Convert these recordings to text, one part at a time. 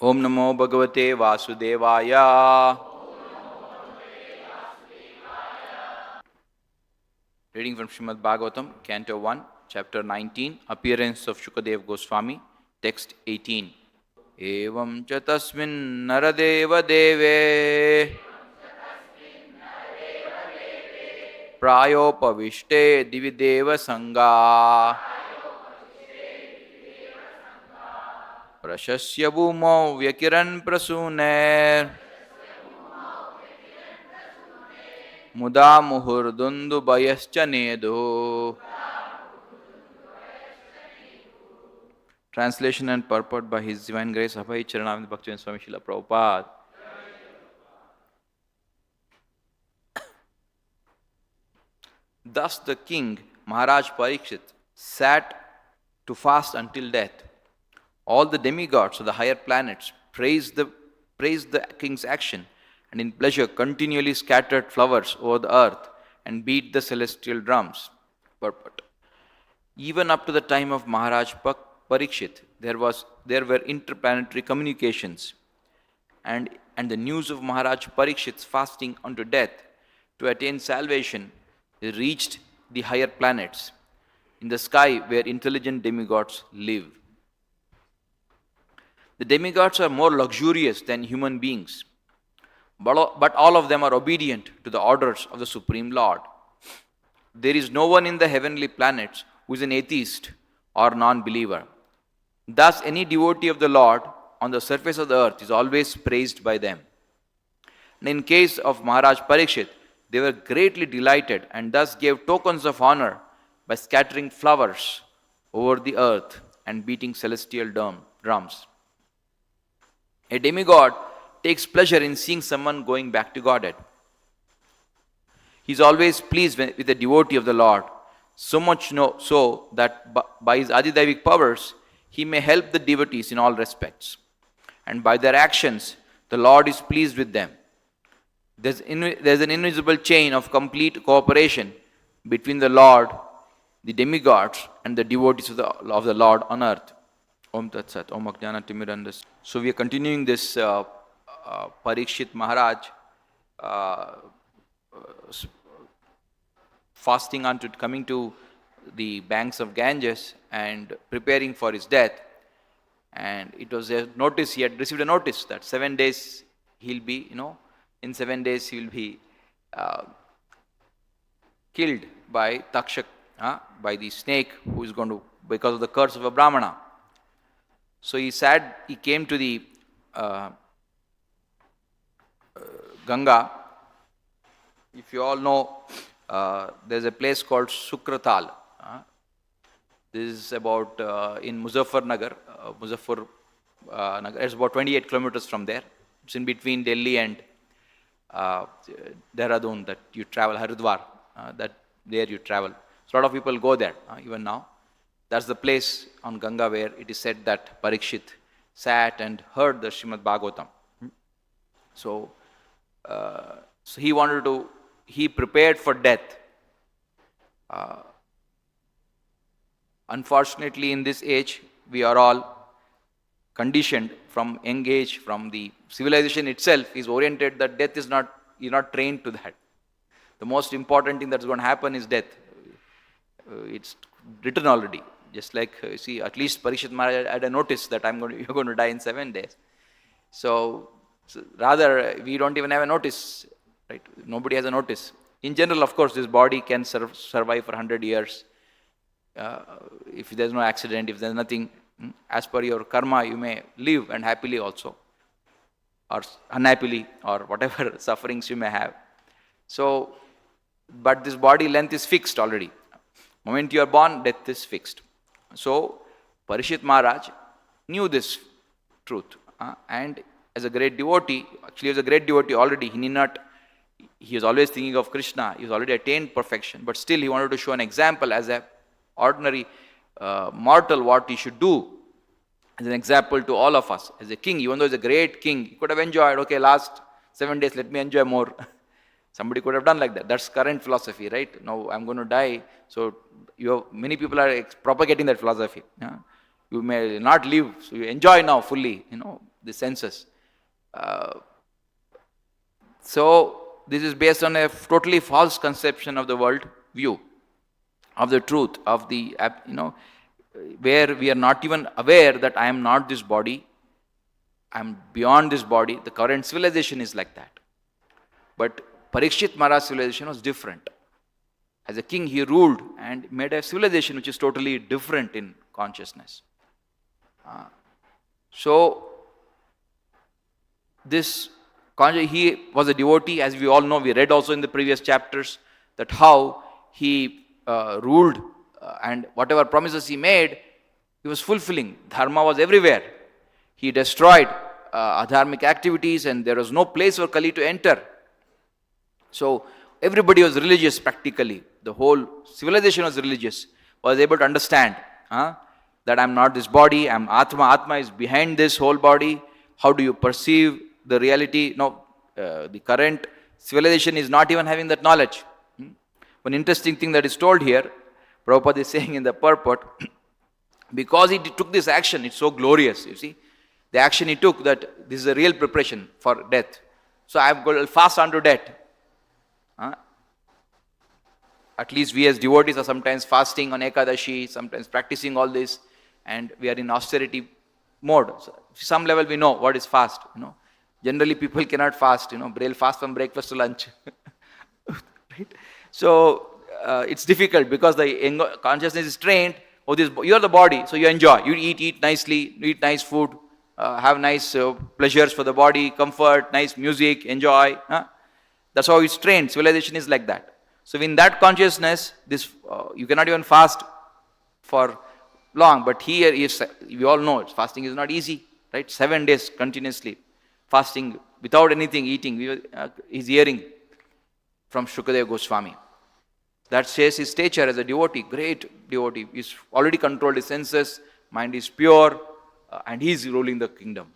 Om Namo Bhagavate Vasudevaya. Reading from Srimad Bhagavatam, Canto 1, Chapter 19, Appearance of Shukadev Goswami, Text 18. Evam cha tasmin naradeva deve prayopavishte divideva sangha prashasya bhumau vyakiran prasuner muda muhurdundu bayascha nedu. Translation and purport by His Divine Grace Abhay Charanavinda Bhaktivedanta Swami Srila Prabhupada. Thus the king, Maharaja Parikshit, sat to fast until death. All the demigods of the higher planets praised the king's action, and in pleasure continually scattered flowers over the earth and beat the celestial drums. Purport. Even up to the time of Maharaj Parikshit, there were interplanetary communications, and the news of Maharaj Parikshit's fasting unto death to attain salvation reached the higher planets, in the sky where intelligent demigods live. The demigods are more luxurious than human beings, but all of them are obedient to the orders of the Supreme Lord. There is no one in the heavenly planets who is an atheist or non-believer. Thus, any devotee of the Lord on the surface of the earth is always praised by them. And in case of Maharaj Parikshit, they were greatly delighted and thus gave tokens of honor by scattering flowers over the earth and beating celestial drums. A demigod takes pleasure in seeing someone going back to Godhead. He is always pleased with the devotee of the Lord, so much so that by his Adidaivic powers, he may help the devotees in all respects. And by their actions, the Lord is pleased with them. There's an invisible chain of complete cooperation between the Lord, the demigods, and the devotees of the Lord on earth. Om Tat Sat, Om Ajnana Timirandas. So we are continuing this Parikshit Maharaj fasting coming to the banks of Ganges and preparing for his death. And it was a notice, he had received a notice that 7 days he'll be, in 7 days he'll be killed by Takshak, by the snake who is going to, because of the curse of a Brahmana. So he came to the Ganga. If you all know, there's a place called Sukratal. This is about in Muzaffarnagar. It's about 28 kilometers from there. It's in between Delhi and Dehradun that you travel, Haridwar, that there you travel. So a lot of people go there even now. That's the place on Ganga where it is said that Parikshit sat and heard the Srimad Bhagavatam. So he prepared for death. Unfortunately, in this age, we are all conditioned from young age, from the civilization itself is oriented that death is not, you're not trained to that. The most important thing that's going to happen is death. It's written already. Just like, see, at least Parikshit Maharaj had a notice that you're going to die in 7 days. So rather, we don't even have a notice, right? Nobody has a notice. In general, of course, this body can survive for 100 years. If there's no accident, if there's nothing, as per your karma, you may live and happily also, or unhappily, or whatever sufferings you may have. So, but this body length is fixed already. Moment you are born, death is fixed. So, Parikshit Maharaj knew this truth, and as a great devotee, actually he was a great devotee already, he was always thinking of Krishna, he was already attained perfection, but still he wanted to show an example as an ordinary mortal what he should do, as an example to all of us. As a king, even though he's a great king, he could have enjoyed, okay, last 7 days, let me enjoy more. Somebody could have done like that. That's current philosophy, right? No, I'm going to die. So many people are propagating that philosophy. You may not live, so you enjoy now fully, the senses. So this is based on a totally false conception of the world view, of the truth, of the, where we are not even aware that I am not this body, I am beyond this body. The current civilization is like that. But Parikshit Maharaj's civilization was different. As a king, he ruled and made a civilization which is totally different in consciousness. So, he was a devotee, as we all know. We read also in the previous chapters that how he ruled and whatever promises he made, he was fulfilling. Dharma was everywhere. He destroyed adharmic activities and there was no place for Kali to enter. So, everybody was religious practically. The whole civilization was religious, was able to understand that I am not this body, I am Atma. Atma is behind this whole body. How do you perceive the reality? No, the current civilization is not even having that knowledge. One interesting thing that is told here, Prabhupada is saying in the purport, because he took this action, it's so glorious, you see. The action he took, that this is a real preparation for death. So I have got to fast unto death. At least we as devotees are sometimes fasting on Ekadashi, sometimes practicing all this, and we are in austerity mode. So, some level we know what is fast. Generally people cannot fast. They'll fast from breakfast to lunch. Right? So it's difficult because the consciousness is trained. Oh, you are the body, so you enjoy. You eat nicely, you eat nice food, have nice pleasures for the body, comfort, nice music, enjoy. That's how it's trained. Civilization is like that. So in that consciousness, you cannot even fast for long. But here, we all know fasting is not easy, right? 7 days continuously fasting without anything, eating. He's hearing from Shukadeva Goswami. That says his stature as a devotee, great devotee. He's already controlled his senses, mind is pure, and he's ruling the kingdom.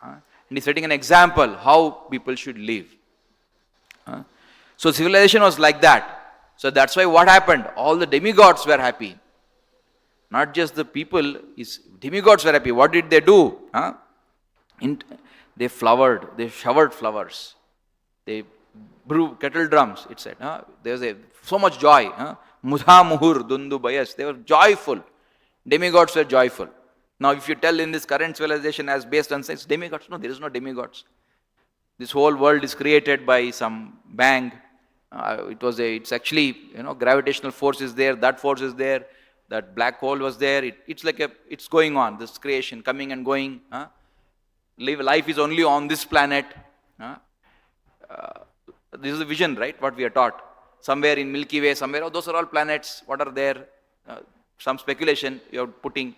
And he's setting an example how people should live. So civilization was like that. So that's why what happened? All the demigods were happy. Not just the people, demigods were happy. What did they do? They flowered, they showered flowers. They blew kettle drums, it said. There was so much joy. Mudha muhur dundu bayas. They were joyful. Demigods were joyful. Now if you tell in this current civilization as based on science, demigods, no, there is no demigods. This whole world is created by some bang. It's actually, gravitational force is there, that force is there, that black hole was there. It's going on, this creation, coming and going. Life is only on this planet. This is the vision, right, what we are taught. Somewhere in Milky Way, somewhere, those are all planets, what are there? Some speculation you're putting,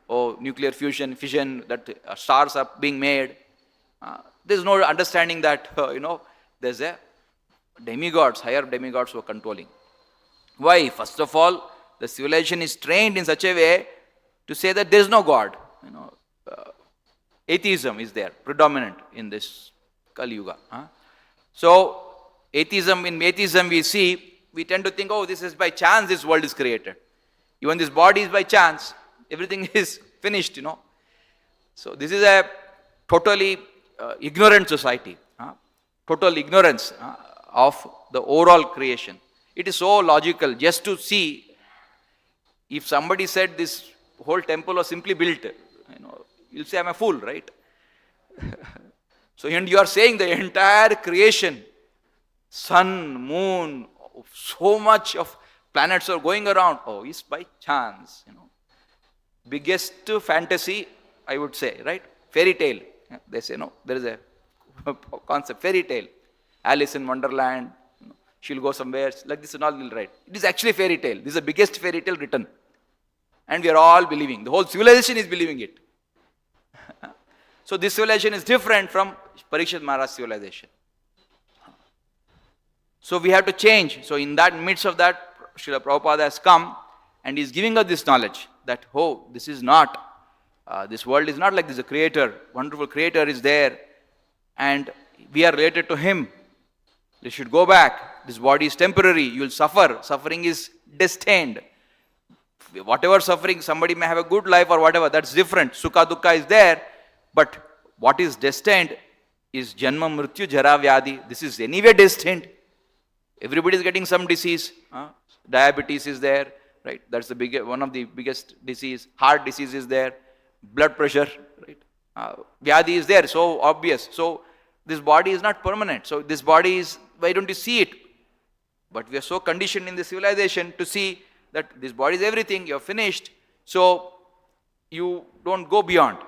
nuclear fusion, fission, that stars are being made. There's no understanding that, there's a demigods, higher demigods who are controlling. Why? First of all, the civilization is trained in such a way to say that there is no God. Atheism is there, predominant in this Kali Yuga. So, in atheism we tend to think, this is by chance this world is created. Even this body is by chance. Everything is finished, So, this is a totally ignorant society. Total ignorance of the overall creation. It is so logical just to see if somebody said this whole temple was simply built, you'll say I'm a fool, right? So you are saying the entire creation, sun, moon, so much of planets are going around, it's by chance, Biggest fantasy, I would say, right? Fairy tale. They say, there is a concept, fairy tale. Alice in Wonderland, she'll go somewhere, like this and all, right? It is actually fairy tale. This is the biggest fairy tale written. And we are all believing. The whole civilization is believing it. So this civilization is different from Parikshit Maharaj's civilization. So we have to change. So in that midst of that, Srila Prabhupada has come and is giving us this knowledge that, this is not, this world is not like this. A creator, wonderful creator is there and we are related to him. You should go back. This body is temporary. You will suffer. Suffering is destined. whatever suffering, somebody may have a good life or whatever, that's different. Sukha dukkha is there, but what is destined is Janma Mrityu Jara Vyadi. This is anyway destined. Everybody is getting some disease. Diabetes is there, right? That's the one of the biggest disease. Heart disease is there. Blood pressure, right? Vyadi is there, so obvious. So this body is not permanent. So this body is, why don't you see it? But we are so conditioned in the civilization to see that this body is everything, you're finished. So you don't go beyond.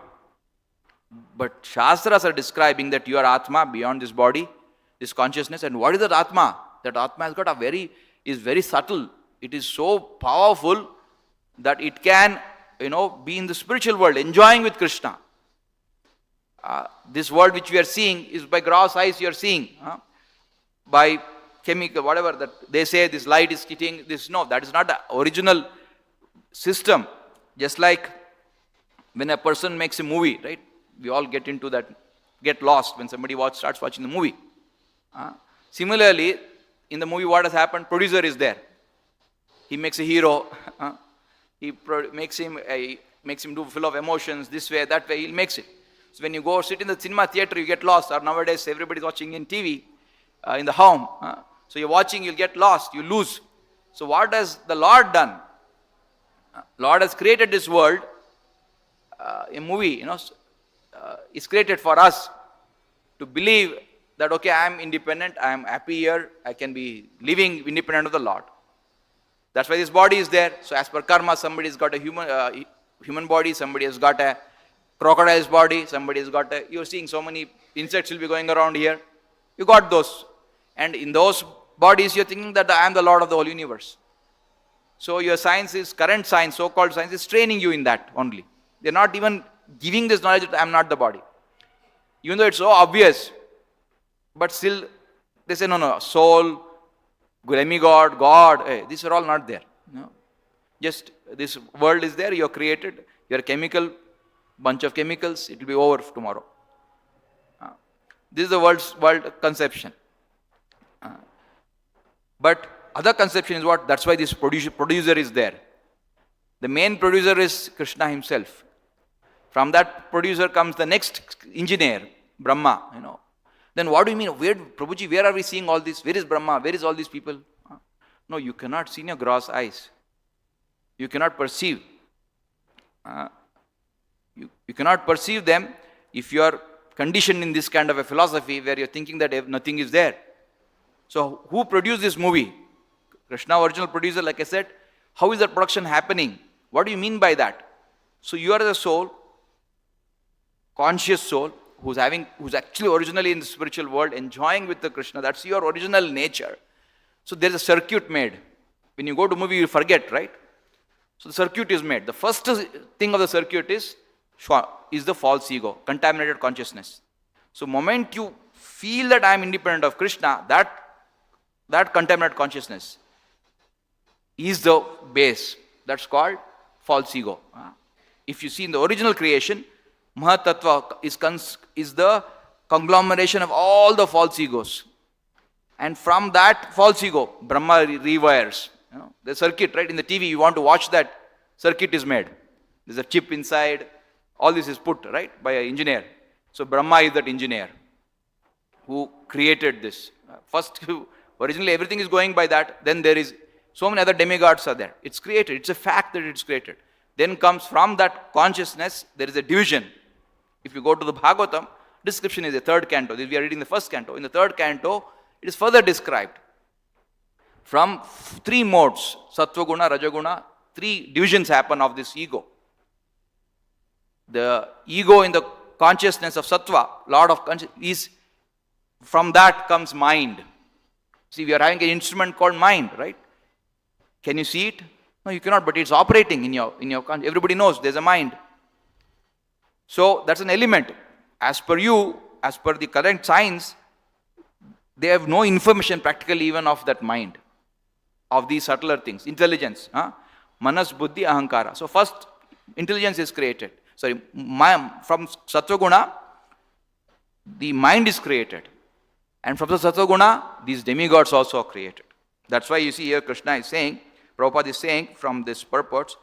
But Shastras are describing that you are Atma beyond this body, this consciousness. And what is that Atma? That Atma has got is very subtle. It is so powerful that it can, be in the spiritual world, enjoying with Krishna. This world which we are seeing is by gross eyes you are seeing. By chemical, whatever that they say, this light is hitting this. No, that is not the original system. Just like when a person makes a movie, right? We all get into that, get lost when somebody starts watching the movie. Similarly, in the movie what has happened? Producer is there. He makes a hero. He makes him do full of emotions, this way, that way, he makes it. So when you go sit in the cinema theater, you get lost. Or nowadays, everybody is watching in TV, in the home. So you're watching, you'll get lost, you lose. So what has the Lord done? Lord has created this world, a movie, is created for us to believe that, okay, I am independent, I am happy here, I can be living independent of the Lord. That's why this body is there. So as per karma, somebody has got a human body, somebody has got a crocodile's body, somebody has got you're seeing so many insects will be going around here. You got those. And in those bodies, you're thinking that I am the Lord of the whole universe. So your current science, so-called science, is training you in that only. They're not even giving this knowledge that I am not the body. Even though it's so obvious, but still they say, no, soul, demigod, God, these are all not there. No. Just this world is there, you're created, you're a chemical, bunch of chemicals, it will be over tomorrow. This is the world conception. But other conception is what? That's why this producer is there. The main producer is Krishna himself. From that producer comes the next engineer, Brahma, Then what do you mean? Prabhuji, where are we seeing all this? Where is Brahma? Where is all these people? No, you cannot see in your gross eyes. You cannot perceive. You cannot perceive them if you are conditioned in this kind of a philosophy where you're thinking that nothing is there. So who produced this movie? Krishna, original producer, like I said. How is that production happening? What do you mean by that? So you are the soul, conscious soul, who's actually originally in the spiritual world, enjoying with the Krishna. That's your original nature. So there's a circuit made. When you go to movie, you forget, right? So the circuit is made. The first thing of the circuit is the false ego, contaminated consciousness. So moment you feel that I am independent of Krishna, that contaminated consciousness is the base. That's called false ego. If you see in the original creation, Mahatattva is the conglomeration of all the false egos. And from that false ego, Brahma rewires. The circuit, right? In the TV, you want to watch that, circuit is made. There's a chip inside. All this is put, right, by an engineer. So Brahma is that engineer who created this. First, originally everything is going by that. Then there is so many other demigods are there. It's created. It's a fact that it's created. Then comes from that consciousness, there is a division. If you go to the Bhagavatam, description is the third canto. We are reading the first canto. In the third canto, it is further described. From three modes, Sattva Guna, Rajaguna, three divisions happen of this ego. The ego in the consciousness of Sattva, Lord of consciousness, from that comes mind. See, we are having an instrument called mind, right? Can you see it? No, you cannot, but it's operating in your consciousness. Everybody knows there's a mind. So that's an element. As per the current science, they have no information practically even of that mind, of these subtler things. Intelligence, manas, buddhi, ahankara. So first, intelligence is created. From Sattva Guna, the mind is created. And from the Sattva Guna, these demigods also are created. That's why you see here Krishna is saying, Prabhupada is saying from this purport,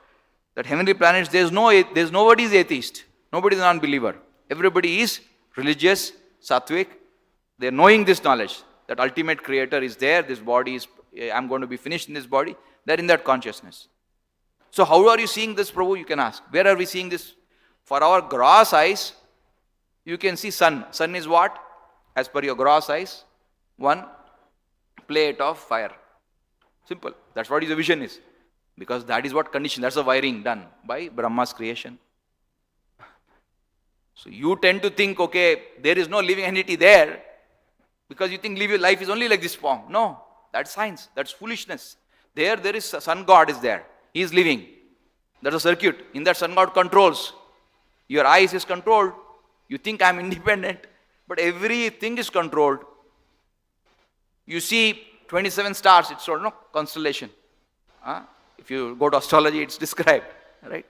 That heavenly planets, there's nobody is atheist. Nobody is non-believer. Everybody is religious, sattvic. They're knowing this knowledge, that ultimate creator is there, this body is, I'm going to be finished in this body. They're in that consciousness. So how are you seeing this, Prabhu? You can ask. Where are we seeing this? For our gross eyes, you can see sun. Sun is what? As per your gross eyes, one plate of fire. Simple. That's what the vision is. Because that is what condition, that's the wiring done by Brahma's creation. So you tend to think, okay, there is no living entity there, because you think life is only like this form. No, that's science, that's foolishness. There is a sun god is there. He is living. There's a circuit. In that sun god controls. Your eyes is controlled. You think I'm independent, but everything is controlled. You see 27 stars, it's called constellation. If you go to astrology, it's described, right?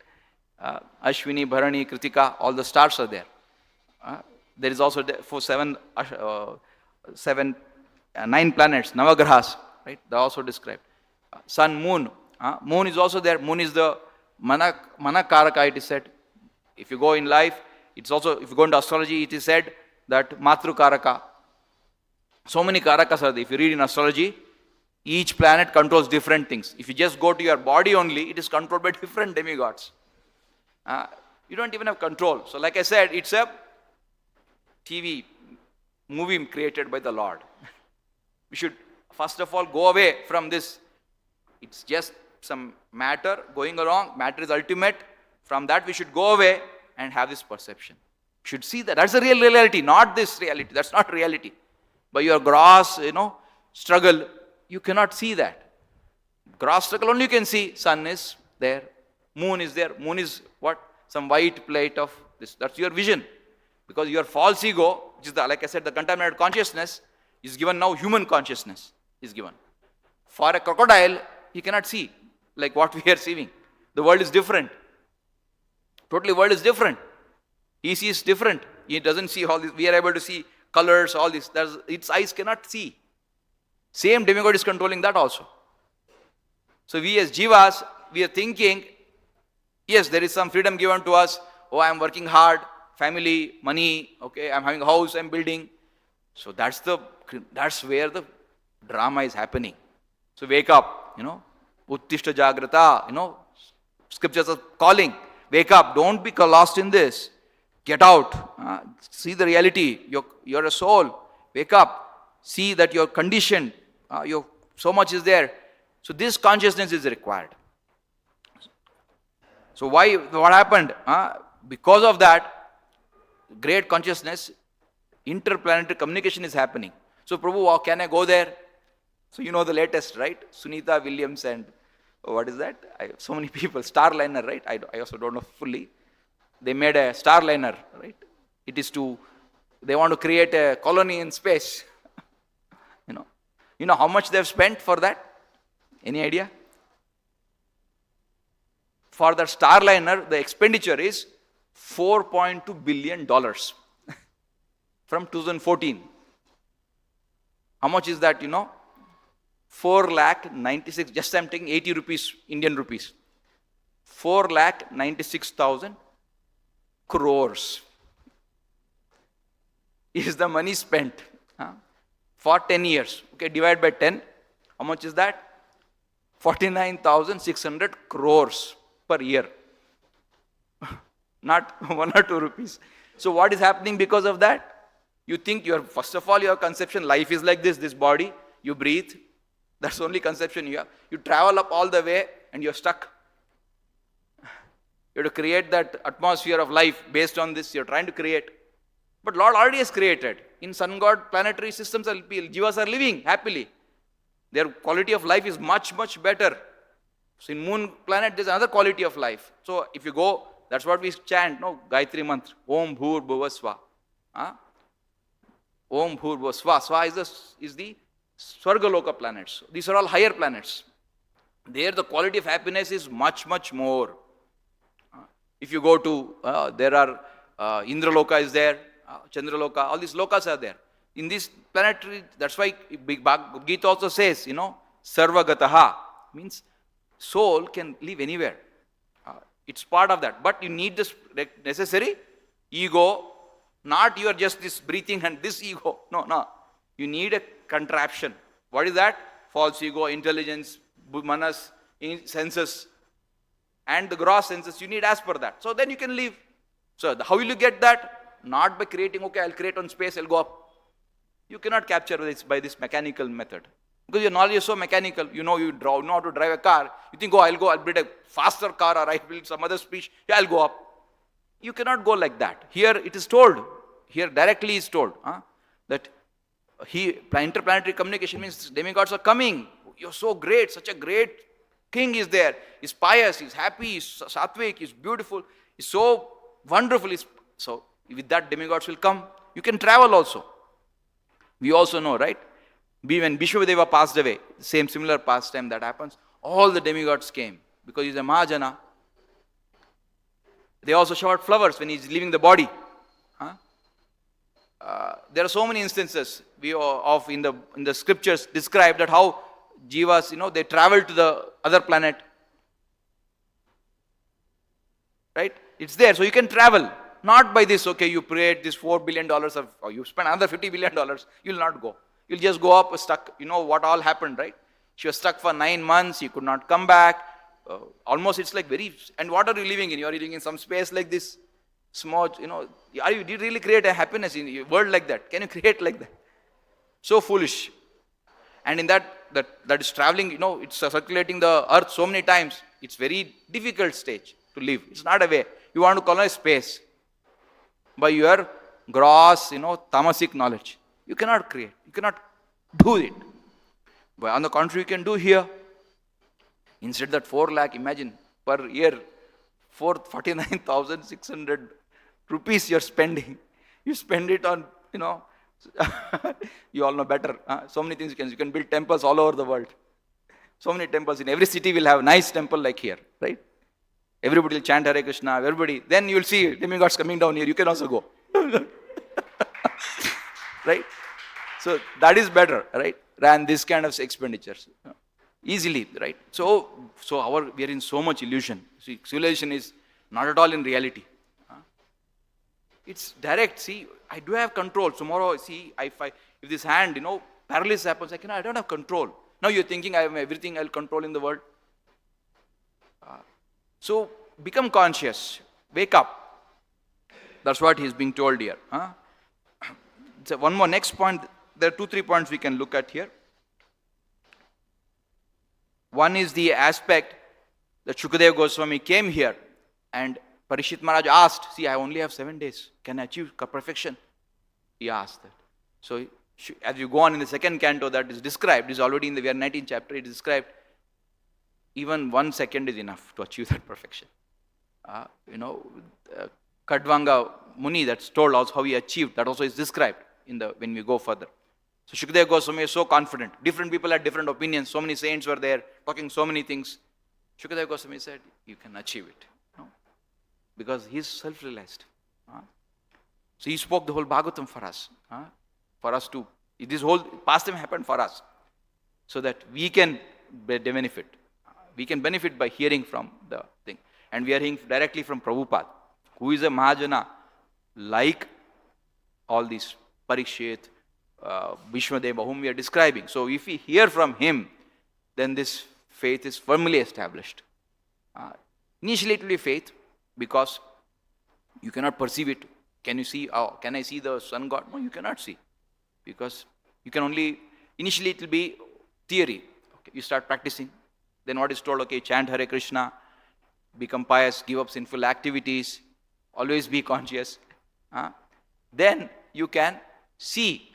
Ashwini, Bharani, Kritika, all the stars are there. There is also for 9 planets, Navagrahas, right? They are also described. Sun, moon. Moon is also there. Moon is the Manakaraka, it is said. If you go in life, it's also, if you go into astrology, it is said that Matrukaraka. So many Karakas are there. If you read in astrology, each planet controls different things. If you just go to your body only, it is controlled by different demigods. You don't even have control. So like I said, it's a TV movie created by the Lord. We should first of all go away from this. It's just some matter going along. Matter is ultimate. From that we should go away and have this perception. You should see that. That's the real reality, not this reality. That's not reality. By your gross, struggle, you cannot see that. Gross struggle only you can see. Sun is there. Moon is there. Moon is what? Some white plate of this. That's your vision. Because your false ego, which is like I said, the contaminated consciousness, is given now human consciousness is given. For a crocodile, he cannot see like what we are seeing. The world is different. Totally world is different. He sees different. He doesn't see all this. We are able to see colors, all this. Its eyes cannot see. Same demigod is controlling that also. So we as jivas, we are thinking, yes, there is some freedom given to us. Oh, I am working hard, family, money, okay, I am having a house, I am building. So that's where the drama is happening. So wake up, Uttishta Jagrata, scriptures are calling. Wake up, don't be lost in this. Get out, see the reality. You're a soul. Wake up, see that you're conditioned. So much is there. So this consciousness is required. So what happened? Because of that, great consciousness, interplanetary communication is happening. So Prabhu, can I go there? So you know the latest, right? Sunita Williams and what is that? So many people, Starliner, right? I also don't know fully. They made a Starliner, right? It is they want to create a colony in space. You know how much they've spent for that? Any idea? For the Starliner, the expenditure is $4.2 billion from 2014. How much is that, 4,96,000, just I'm taking 80 rupees, Indian rupees. 4,96,000 crores is the money spent for 10 years. Okay, divide by 10. How much is that? 49,600 crores per year. Not 1 or 2 rupees. So what is happening because of that? You think first of all, your conception, life is like this body, you breathe. That's the only conception you have. You travel up all the way and you're stuck. You have to create that atmosphere of life based on this. You're trying to create. But Lord already has created. In sun god planetary systems, jivas are living happily. Their quality of life is much, much better. So in moon planet, there's another quality of life. So if you go, that's what we chant, Gayatri mantra. Om Bhur Bhuva Swa. Om Bhur Bhuva Swa. Swa is the Swargaloka planets. These are all higher planets. There the quality of happiness is much, much more. If you go to, there are Indraloka is there, Chandraloka, all these lokas are there. In this planetary, that's why Bhagavad Gita also says, Sarvagataha, means soul can live anywhere. It's part of that. But you need this necessary ego, not you are just this breathing and this ego. No. You need a contraption. What is that? False ego, intelligence, manas, senses, and the gross senses. You need as per that. So then you can live. So how will you get that? Not by creating, okay, I'll create on space, I'll go up. You cannot capture this by this mechanical method. Because your knowledge is so mechanical. You know how to drive a car. You think, I'll build a faster car, or I'll build some other speech. Yeah, I'll go up. You cannot go like that. Here it is told. Here directly is told that interplanetary communication means demigods are coming. You're so great. Such a great king is there. He's pious. He's happy. He's sattvic. He's beautiful. He's so wonderful. So with that, demigods will come. You can travel also. We also know, right? When Vishwadeva passed away, similar pastime that happens, all the demigods came because he's a Mahajana. They also showered flowers when he's leaving the body. There are so many instances in the scriptures describe that how jivas, they travel to the other planet. Right? It's there, so you can travel. Not by this, okay, you paid this $4 billion or you spend another $50 billion, you'll not go. You'll just go up stuck. You know what all happened, right? She was stuck for 9 months, she could not come back. Almost it's like and what are you living in? You are living in some space like this. Small, did you really create a happiness in a world like that? Can you create like that? So foolish. And in that is traveling, it's circulating the earth so many times. It's very difficult stage to live. It's not a way. You want to colonize space by your gross, tamasic knowledge. You cannot create. You cannot do it. But on the contrary, you can do here. Instead that 4 lakh, imagine, per year, 49,600 rupees you're spending. You spend it on, you all know better. So many things you can build temples all over the world. So many temples. In every city will have a nice temple like here, right? Everybody will chant Hare Krishna, everybody. Then you will see demigods coming down here. You can also go. Right? So that is better, right? Than this kind of expenditures. Easily, right? So we are in so much illusion. See, civilization is not at all in reality. It's direct. See, I do have control. Tomorrow, see, if this hand, paralysis happens, I don't have control. Now you're thinking I have everything I'll control in the world. So become conscious. Wake up. That's what he's being told here. So one more next point. There are 2-3 points we can look at here. One is the aspect that Shukadeva Goswami came here and Parikshit Maharaj asked, see, I only have 7 days. Can I achieve perfection? He asked that. So as you go on in the second canto that is described, is already in the 19th chapter, it is described, even 1 second is enough to achieve that perfection. Kadvanga Muni, that's told also how he achieved, that also is described when we go further. So Shukadeva Goswami is so confident. Different people had different opinions. So many saints were there talking so many things. Shukadeva Goswami said, you can achieve it. Because he is self-realized. So he spoke the whole Bhagavatam for us. For us to, this whole pastime happened for us. So that we can benefit. We can benefit by hearing from the thing. And we are hearing directly from Prabhupada, who is a Mahajana, like all these Parikshit, Vishwadeva, whom we are describing. So if we hear from him, then this faith is firmly established. Initially it will be faith, because you cannot perceive it. Can you see, can I see the sun god? No, you cannot see. Because you can only, initially it will be theory. Okay, you start practicing. Then what is told, okay, chant Hare Krishna, become pious, give up sinful activities, always be conscious. Then you can see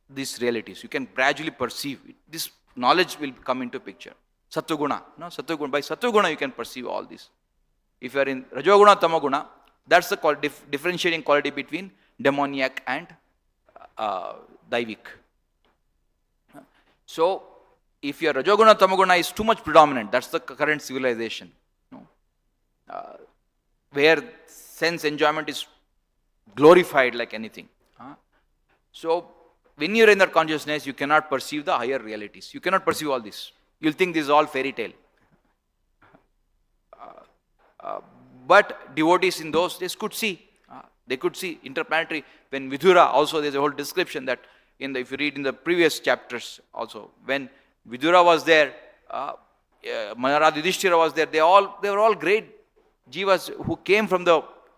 these realities. You can gradually perceive it. This knowledge will come into picture. Sattva-guna. By Sattva-guna you can perceive all this. If you are in Rajoguna, Tamoguna, that's the differentiating quality between demoniac and Daivik. So, if your Rajoguna, Tamoguna is too much predominant, that's the current civilization. Where sense enjoyment is glorified like anything. So, when you're in that consciousness, you cannot perceive the higher realities. You cannot perceive all this. You'll think this is all fairy tale. But devotees in those days could see. They could see interplanetary. When Vidura, also there's a whole description that if you read in the previous chapters also, when Vidura was there, Maharaja Yudhishthira was there, they were all great jivas who came from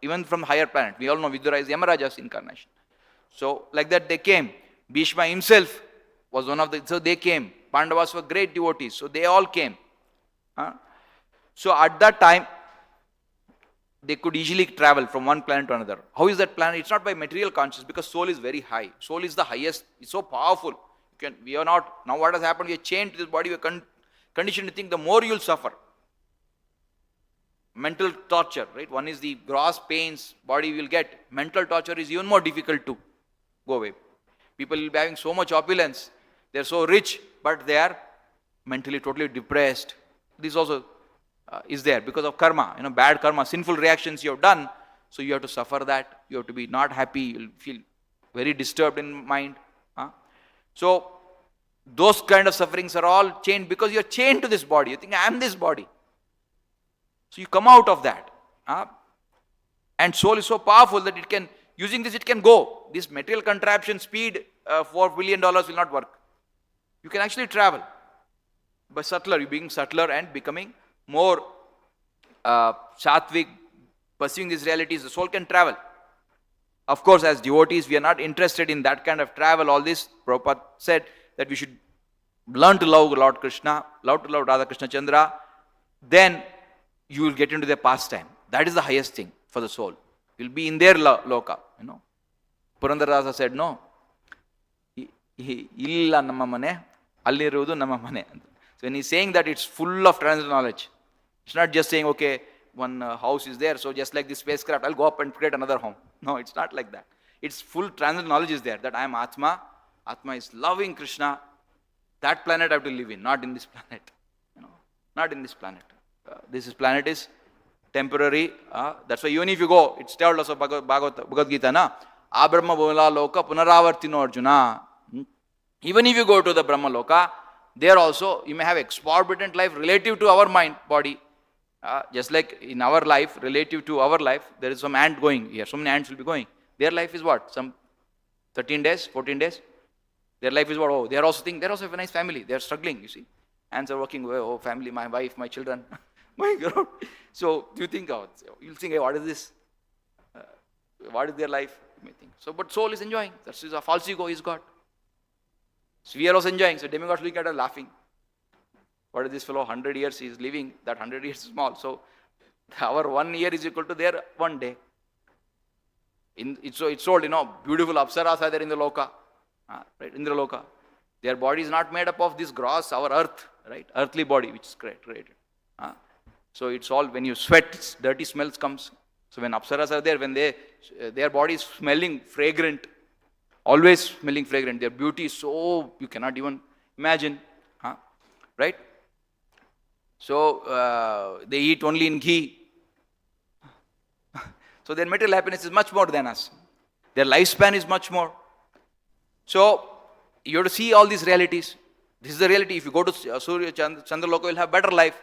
even from the higher planet. We all know Vidura is Yamaraja's incarnation. So like that they came. Bhishma himself was one of so they came. Pandavas were great devotees, so they all came. So at that time, they could easily travel from one planet to another. How is that planet? It's not by material consciousness, because soul is very high. Soul is the highest. It's so powerful. We are not, now what has happened, we are chained to this body, we are conditioned to think the more you will suffer. Mental torture, right? One is the gross pains body will get. Mental torture is even more difficult to go away. People will be having so much opulence. They are so rich, but they are mentally totally depressed. This also is there because of karma, bad karma, sinful reactions you have done. So you have to suffer that. You have to be not happy. You will feel very disturbed in mind. So those kind of sufferings are all chained because you are chained to this body. You think, I am this body. So you come out of that. And soul is so powerful that using this it can go. This material contraption speed $4 billion will not work. You can actually travel. But subtler, you being subtler and becoming more sattvic, pursuing these realities, the soul can travel. Of course, as devotees, we are not interested in that kind of travel, all this. Prabhupada said that we should learn to love Lord Krishna, love to love Radha Krishna Chandra, then you will get into their pastime. That is the highest thing for the soul. You will be in their loka, Purandarasa said, no. Illa nama mane, allirudu nama mane. So when he's saying that, it's full of transcendental knowledge. It's not just saying, okay, one house is there, so just like this spacecraft, I'll go up and create another home. No, it's not like that. It's full transcendental knowledge is there, that I am Atma. Atma is loving Krishna. That planet I have to live in, not in this planet. Not in this planet. This planet is temporary. That's why even if you go, it's told also Bhagavad Gita, na? Abrahma Bhumila Loka Punaravartino Arjuna. Even if you go to the Brahma Loka, there also you may have exorbitant life relative to our mind, body. Just like in our life, relative to our life, there is some ant going here. So many ants will be going. Their life is what? Some 13 days, 14 days. Their life is what? Oh, they are also have a nice family. They are struggling, you see. Ants are working, oh, family, my wife, my children. My God. So, do you think, you'll think, hey, what is this? What is their life? You may think. So, but soul is enjoying. That's a false ego is God. So, we are also enjoying. So, demigods looking at us laughing. What is this fellow? 100 years he is living. That 100 years is small. So, our 1 year is equal to their 1 day. It's told, beautiful apsaras are there in the loka. Right, in the loka. Their body is not made up of this gross, our earth, right? Earthly body which is created. So it's all, when you sweat, dirty smells comes. So when apsaras are there, when their body is smelling fragrant, always smelling fragrant. Their beauty is so, you cannot even imagine. Right? So they eat only in ghee. So their material happiness is much more than us. Their lifespan is much more. So you have to see all these realities. This is the reality. If you go to Surya Chandra Loka, you'll have better life.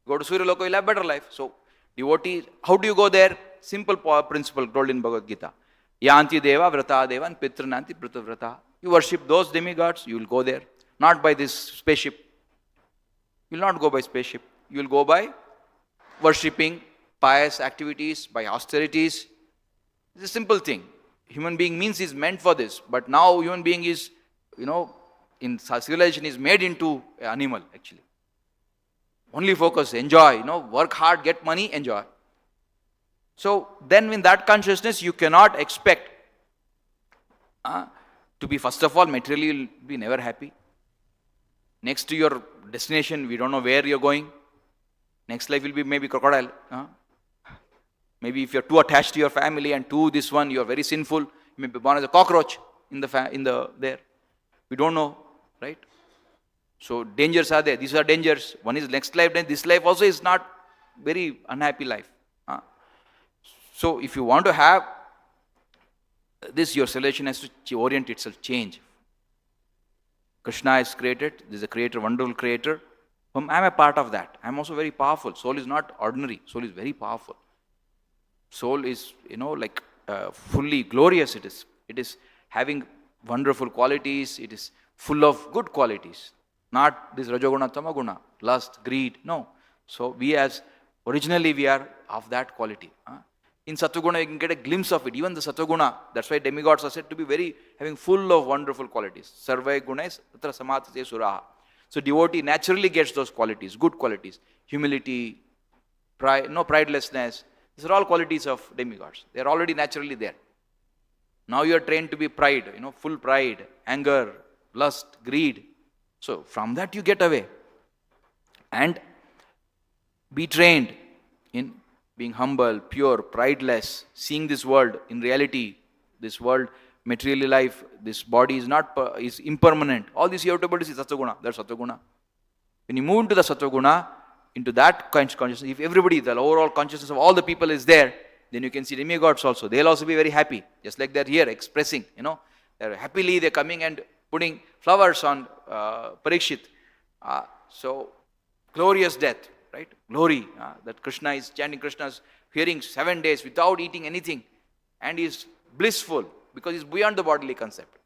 Go to Surya Loka, you'll have better life. So devotee, how do you go there? Simple principle told in Bhagavad Gita. Yanti deva vrata deva and pitrananti pritavrata. You worship those demigods, you will go there. Not by this spaceship. You will not go by spaceship. You will go by worshipping, pious activities, by austerities. It's a simple thing. Human being means is meant for this. But now human being is, in civilization is made into an animal actually. Only focus, enjoy, work hard, get money, enjoy. So then in that consciousness you cannot expect to be, first of all, materially you'll be never happy. Next to your destination, we don't know where you're going. Next life will be maybe crocodile. Maybe if you're too attached to your family and to this one, you're very sinful. You may be born as a cockroach in there. We don't know, right? So dangers are there. These are dangers. One is next life, then this life also is not very unhappy life. So if you want to have this, your civilization has to orient itself, change. Krishna is created. This is a creator, wonderful creator. I'm a part of that. I'm also very powerful. Soul is not ordinary. Soul is very powerful. Soul is, fully glorious. It is having wonderful qualities. It is full of good qualities. Not this Rajoguna, Tamaguna, lust, greed. No. So originally we are of that quality. In Satoguna, you can get a glimpse of it. Even the Satoguna, that's why demigods are said to be having full of wonderful qualities. Sarvai gunas tatra samatate suraha. So devotee naturally gets those qualities, good qualities. Humility, pride, no pridelessness. These are all qualities of demigods. They are already naturally there. Now you are trained to be pride, full pride, anger, lust, greed. So from that you get away. And be trained in being humble, pure, prideless, seeing this world in reality, this world, materially life, this body is impermanent. All this you have to able to see Satoguna. That's Satoguna. When you move into the Satoguna, into that consciousness, if everybody, the overall consciousness of all the people is there, then you can see demigods also. They'll also be very happy, just like they're here expressing, they're happily, they're coming and putting flowers on Parikshit. So, glorious death, right? Glory, that Krishna is chanting Krishna's hearing 7 days without eating anything, and is blissful because he's beyond the bodily concept.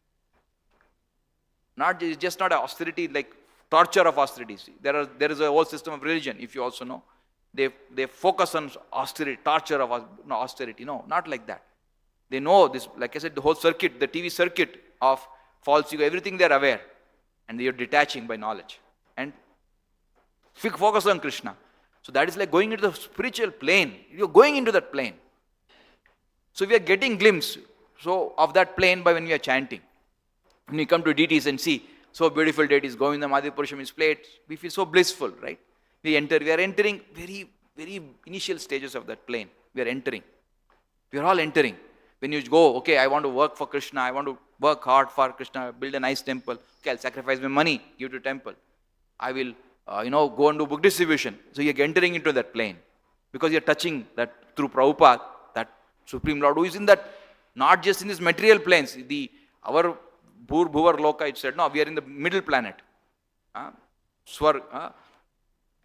It's just not an austerity like torture of austerities. There is a whole system of religion, if you also know. They focus on austerity, torture of austerity. No, not like that. They know this, like I said, the whole circuit, the TV circuit of false ego, everything they're aware. And you're detaching by knowledge. And focus on Krishna. So that is like going into the spiritual plane. You're going into that plane. So we are getting glimpse of that plane by when we are chanting. When we come to deities and see, so beautiful deities, Govinda, Madhyapurusham is played, we feel so blissful, right? We are entering very, very initial stages of that plane. We are entering. We are all entering. When you go, okay, I want to work for Krishna, I want to work hard for Krishna, build a nice temple. Okay, I'll sacrifice my money, give to temple. I will, go and do book distribution. So you're entering into that plane. Because you're touching that through Prabhupada, that Supreme Lord who is in that, not just in these material planes. Our Bhur Bhuvar Loka, it said, no, we are in the middle planet. Swar,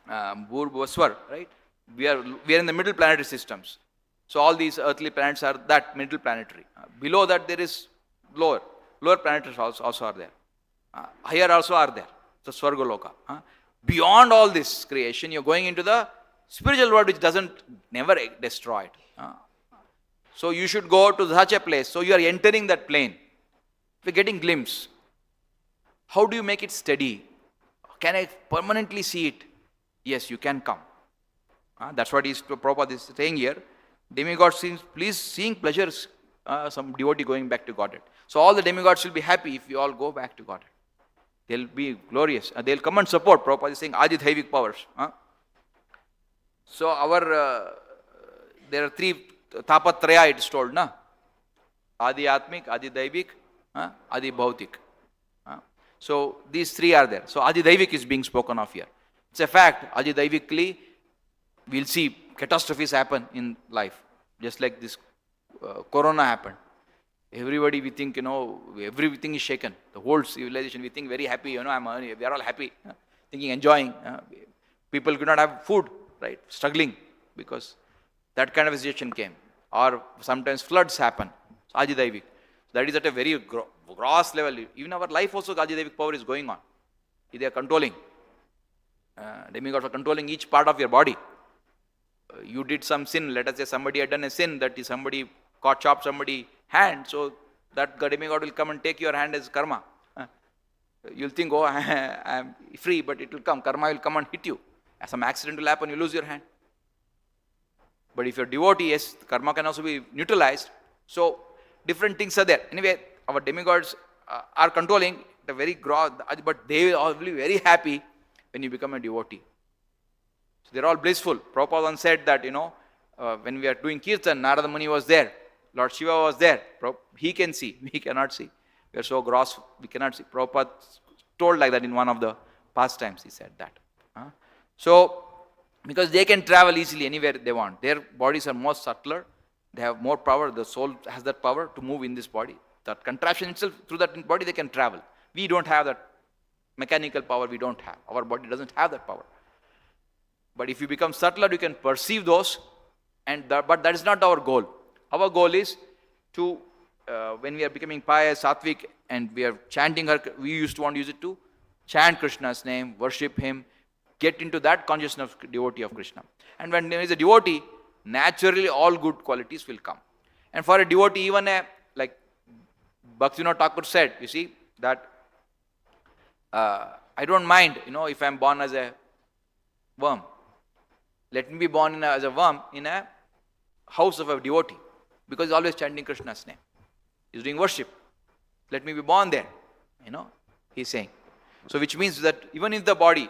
Bhur Bhuvar Swar, right? We are in the middle planetary systems. So all these earthly planets are that middle planetary. Below that there is lower planets also are there. Higher also are there. So Swargaloka. Beyond all this creation, you're going into the spiritual world which never destroyed. So you should go to such a place. So you are entering that plane. We're getting glimpse. How do you make it steady? Can I permanently see it? Yes, you can come. That's what Prabhupada is saying here. Demigod seeing pleasures, some devotee going back to Godhead. So all the demigods will be happy if you all go back to Godhead. They'll be glorious. They'll come and support. Prabhupada is saying Adidhaivik powers. So there are 3 Tapatraya, it's told, na? Adi Atmik, Adi Daivik, Adi Bhautik. So these 3 are there. So Adi Daivik is being spoken of here. It's a fact. Adi Daivikly, we'll see catastrophes happen in life. Just like this corona happened. Everybody, we think, everything is shaken. The whole civilization, we think very happy, we are all happy, thinking, enjoying. People could not have food, right? Struggling because that kind of a situation came. Or sometimes floods happen. So, Ajidaivik. That is at a very gross level. Even our life also, Ajidaivik power is going on. They are controlling. Demigods are controlling each part of your body. You did some sin, let us say somebody had done a sin, that is somebody chopped somebody's hand, so that demigod will come and take your hand as karma. You'll think, oh, I am free, but it will come. Karma will come and hit you. Some accident will happen, you lose your hand. But if you're devotee, yes, karma can also be neutralized. So, different things are there. Anyway, our demigods are controlling the very gross, but they will all be very happy when you become a devotee. So, they're all blissful. Prabhupada once said that, when we are doing kirtan, Narada Muni was there. Lord Shiva was there. He can see. We cannot see. We are so gross, we cannot see. Prabhupada told like that in one of the pastimes. He said that. So, because they can travel easily anywhere they want. Their bodies are more subtler. They have more power. The soul has that power to move in this body. That contraption itself, through that body they can travel. We don't have that mechanical power we don't have. Our body doesn't have that power. But if you become subtler, you can perceive those, but that is not our goal. Our goal is to, when we are becoming pious, sattvic, and we are chanting, we used to want to use it to chant Krishna's name, worship Him, get into that consciousness of devotee of Krishna. And when there is a devotee, naturally all good qualities will come. And for a devotee, even like Bhaktivinoda Thakur said, you see, that I don't mind, if I am born as a worm. Let me be born as a worm in a house of a devotee, because he's always chanting Krishna's name. He's doing worship. Let me be born there, he's saying. So which means that even if the body,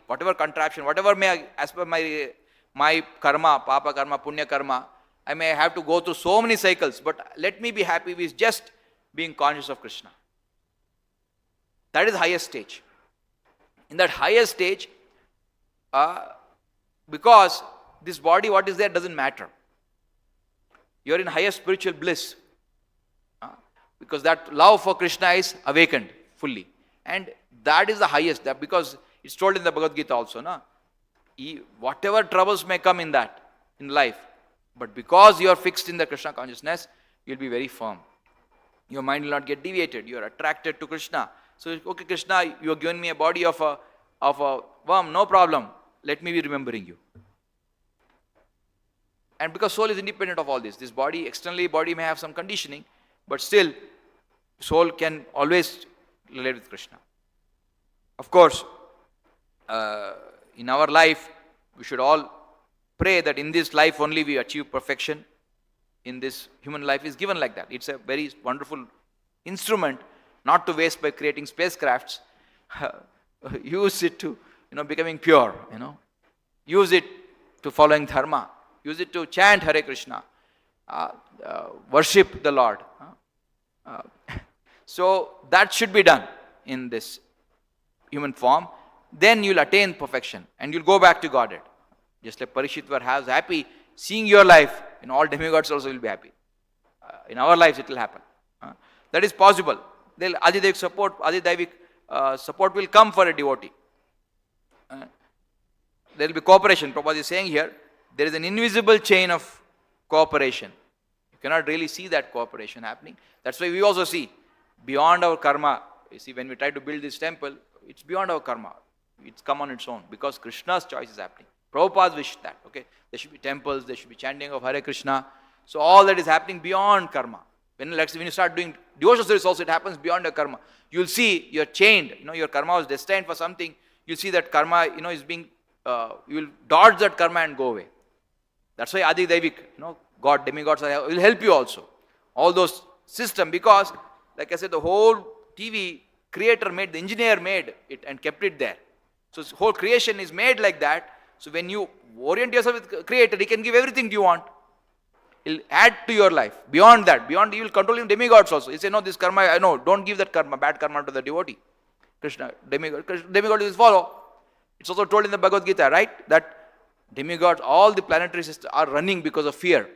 whatever contraption, whatever may, as per my karma, papa karma, punya karma, I may have to go through so many cycles, but let me be happy with just being conscious of Krishna. That is the highest stage. In that highest stage, because this body, what is there, doesn't matter. You are in higher spiritual bliss. Because that love for Krishna is awakened fully. And that is the highest, because it's told in the Bhagavad Gita also, whatever troubles may come in life, but because you are fixed in the Krishna consciousness, you will be very firm. Your mind will not get deviated. You are attracted to Krishna. So, okay, Krishna, you have given me a body of a worm, no problem. Let me be remembering you. And because soul is independent of all this body, externally body may have some conditioning, but still, soul can always relate with Krishna. Of course, in our life, we should all pray that in this life only we achieve perfection. In this human life is given like that. It's a very wonderful instrument, not to waste by creating spacecrafts. Use it to, becoming pure, Use it to following dharma. Use it to chant Hare Krishna. Worship the Lord. So that should be done in this human form. Then you'll attain perfection and you'll go back to Godhead. Just like Parikshit was happy seeing your life, all demigods also will be happy. In our lives it will happen. That is possible. Adidaivic support will come for a devotee. There will be cooperation. Prabhupada is saying here, there is an invisible chain of cooperation. You cannot really see that cooperation happening. That's why we also see beyond our karma. You see, when we try to build this temple, it's beyond our karma. It's come on its own because Krishna's choice is happening. Prabhupada wished that. Okay, there should be temples, there should be chanting of Hare Krishna. So all that is happening beyond karma. When you start doing devotional service also, it happens beyond your karma. You'll see you're chained. Your karma was destined for something. You'll see that karma, is being, you will dodge that karma and go away. That's why Adi Daivik, God, demigods will help you also. All those systems, because, like I said, the whole TV creator the engineer made it and kept it there. So this whole creation is made like that. So when you orient yourself with creator, he can give everything you want. He'll add to your life. Beyond that, you will control him demigods also. He say, no, this karma, no, don't give that karma, bad karma to the devotee. Krishna, demigod is follow. It's also told in the Bhagavad Gita, right? That demigods, all the planetary systems are running because of fear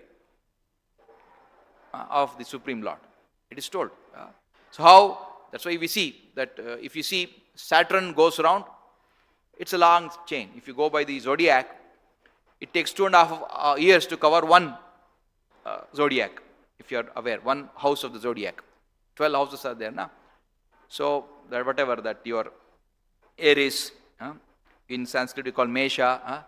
of the Supreme Lord. It is told. So how? That's why we see that if you see Saturn goes around, it's a long chain. If you go by the zodiac, it takes 2.5 years to cover one zodiac, if you are aware, one house of the zodiac. 12 houses are there now. So that whatever that your Aries, in Sanskrit we call Mesha,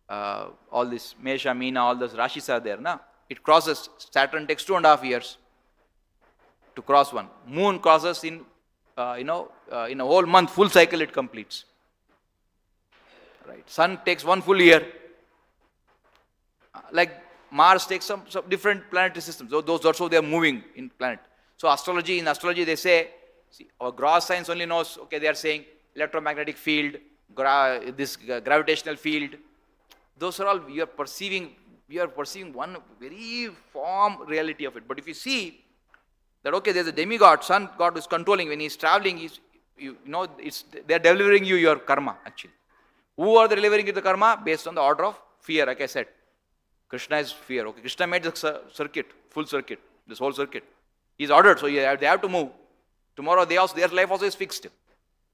all this Mesha, Meena, all those Rashis are there now. It crosses, Saturn takes 2.5 years to cross one. Moon crosses in a whole month, full cycle it completes. Right. Sun takes 1 full year. Like Mars takes some different planetary systems. Those also they are moving in planet. So in astrology they say, see, our gross science only knows, okay, they are saying electromagnetic field, this gravitational field. Those are all we are perceiving one very form reality of it. But if you see that, okay, there's a demigod, sun god is controlling, when he's traveling, they're delivering you your karma actually. Who are they delivering you the karma? Based on the order of fear, like I said. Krishna is fear. Okay, Krishna made the circuit, full circuit, this whole circuit. He's ordered, so they have to move. Tomorrow their life also is fixed.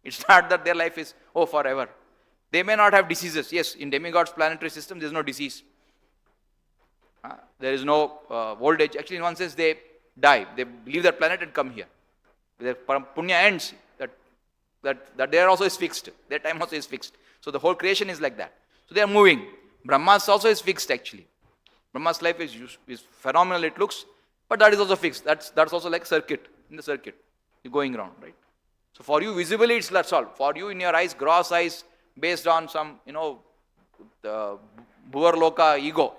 It's not that their life is, forever. They may not have diseases. Yes, in demigod's planetary system, there is no disease. There is no old age. Actually, in one sense, they die. They leave that planet and come here. Their punya ends. That there also is fixed. Their time also is fixed. So the whole creation is like that. So they are moving. Brahma's also is fixed actually. Brahma's life is phenomenal, it looks, but that is also fixed. That's also like circuit, in the circuit. You're going around, right? So for you, visibly, that's all. For you, in your eyes, gross eyes, based on some, the Bhuvarloka ego,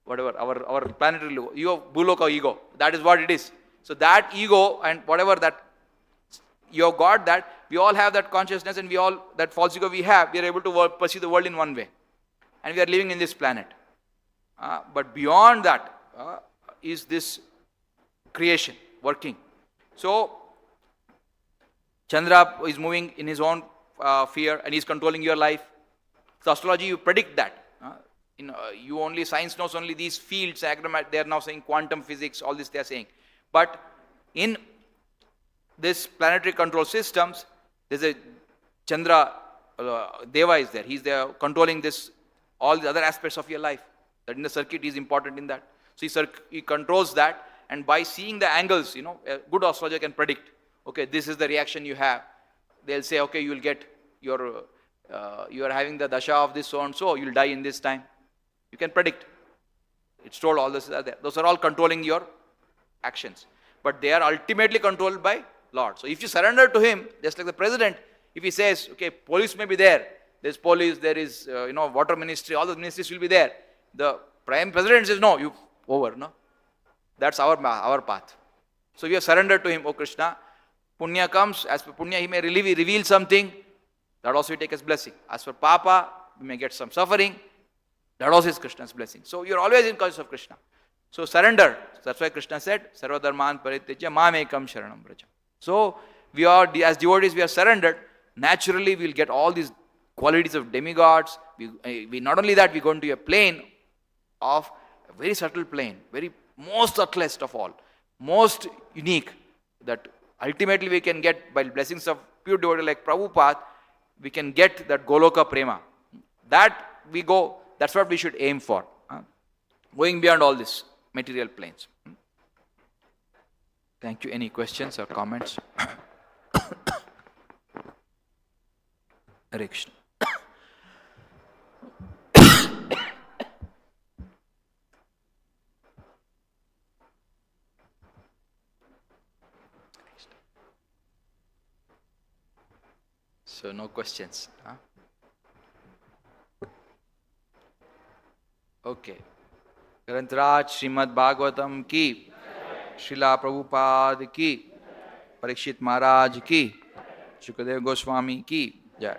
whatever, our planetary ego, Bhuloka ego, that is what it is. So that ego and whatever that, you have got that, we all have that consciousness and we all, that false ego we have, we are able to perceive the world in one way. And we are living in this planet. But beyond that is this creation working. So, Chandra is moving in his own fear and he is controlling your life. So, astrology, you predict that. You only, science knows only these fields, they are now saying quantum physics, all this they are saying. But in this planetary control systems, there's a Chandra, Deva is there. He's there controlling this, all the other aspects of your life. That in the circuit is important in that. So he controls that, and by seeing the angles, a good astrologer can predict, okay, this is the reaction you have. They'll say, okay, you will get you are having the Dasha of this so and so, you'll die in this time. You can predict. It's told all this are there. Those are all controlling your actions. But they are ultimately controlled by Lord. So if you surrender to him, just like the president, if he says, okay, police may be there, there's police, there is, water ministry, all the ministries will be there. The prime president says, no, you over, no? That's our path. So we have surrendered to him, O Krishna. Punya comes, as per Punya, he may reveal something, that also we take as blessing. As for Papa, we may get some suffering, that also is Krishna's blessing. So you're always in conscious of Krishna. So surrender. That's why Krishna said, Sarva Dharman Paritejya Mamekam Sharanam Vraja. So we are, as devotees, we are surrendered. Naturally, we'll get all these qualities of demigods. We not only that, we go into a plane of a very subtle plane, very most subtlest of all, most unique, that ultimately we can get by blessings of pure devotee like Prabhupada, we can get that Goloka Prema. That we go, that's what we should aim for. Going beyond all this material planes. Thank you. Any questions or comments? Hare Krishna. So no questions. Okay. Grantaraj Srimad Bhagavatam ki, Srila Prabhupada ki, Parikshit Maharaj ki, Shukadev Goswami ki, Jai.